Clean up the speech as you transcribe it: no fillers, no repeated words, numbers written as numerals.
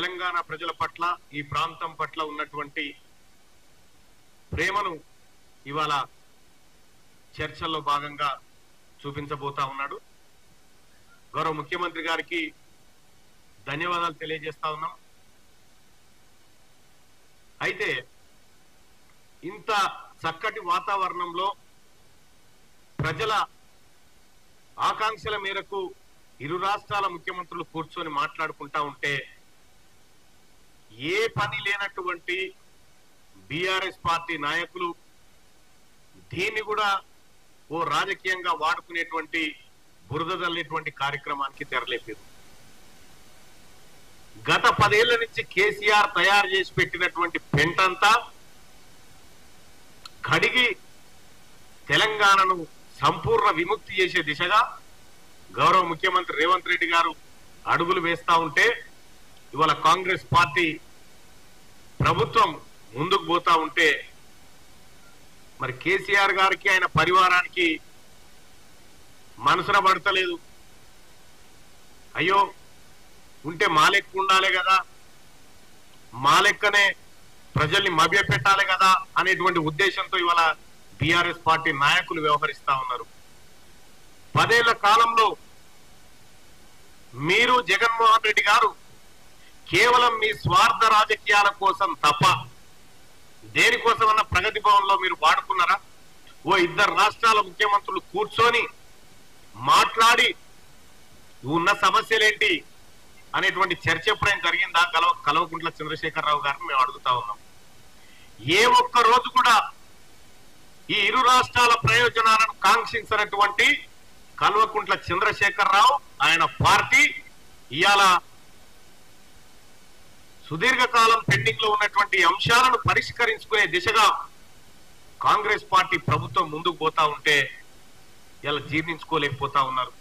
తెలంగాణ ప్రజల పట్ల ఈ ప్రాంతం పట్ల ఉన్నటువంటి ప్రేమను ఇవాళ చర్చల్లో భాగంగా చూపించబోతా ఉన్నాడు. గౌరవ ముఖ్యమంత్రి గారికి ధన్యవాదాలు తెలియజేస్తా ఉన్నాం. అయితే ఇంత చక్కటి వాతావరణంలో ప్రజల ఆకాంక్షల మేరకు ఇరు రాష్ట్రాల ముఖ్యమంత్రులు కూర్చొని మాట్లాడుకుంటా ఉంటే ఏ పని లేనటువంటి బీఆర్ఎస్ పార్టీ నాయకులు దీన్ని కూడా ఓ రాజకీయంగా వాడుకునేటువంటి బురద జల్లేటువంటి కార్యక్రమానికి తెరలేపారు. గత 10 ఏళ్ల నుంచి కేసీఆర్ తయారు చేసి పెట్టినటువంటి పెంటంతా కడిగి తెలంగాణను సంపూర్ణ విముక్తి చేసే దిశగా గౌరవ ముఖ్యమంత్రి రేవంత్ రెడ్డి గారు అడుగులు వేస్తా ఉంటే ఇవాళ కాంగ్రెస్ పార్టీ ప్రభుత్వం ముందుకు పోతా ఉంటే మరి కేసీఆర్ గారికి ఆయన పరివారానికి మనసున పడతలేదు. అయ్యో ఉంటే మా లెక్క ఉండాలి కదా, మా లెక్కనే ప్రజల్ని మభ్యపెట్టాలి కదా అనేటువంటి ఉద్దేశంతో ఇవాళ బీఆర్ఎస్ పార్టీ నాయకులు వ్యవహరిస్తా ఉన్నారు. 10 ఏళ్ల కాలంలో మీరు జగన్మోహన్ రెడ్డి గారు కేవలం మీ స్వార్థ రాజకీయాల కోసం తప్ప దేనికోసమన్నా ప్రగతి భవన్లో మీరు వాడుకున్నారా? ఓ 2 రాష్ట్రాల ముఖ్యమంత్రులు కూర్చొని మాట్లాడి ఉన్న సమస్యలేంటి అనేటువంటి చర్చ ఎప్పుడైనా జరిగిందా? కల్వకుంట్ల చంద్రశేఖరరావు గారిని మేము అడుగుతా ఉన్నాం. ఏ ఒక్క రోజు కూడా ఈ ఇరు రాష్ట్రాల ప్రయోజనాలను కాంక్షించినటువంటి కల్వకుంట్ల చంద్రశేఖరరావు ఆయన పార్టీ ఇవాళ సుదీర్ఘకాలం పెండింగ్ లో ఉన్నటువంటి అంశాలను పరిష్కరించుకునే దిశగా కాంగ్రెస్ పార్టీ ప్రభుత్వం ముందుకు పోతా ఉంటే ఇలా జీర్ణించుకోలేకపోతా ఉన్నారు.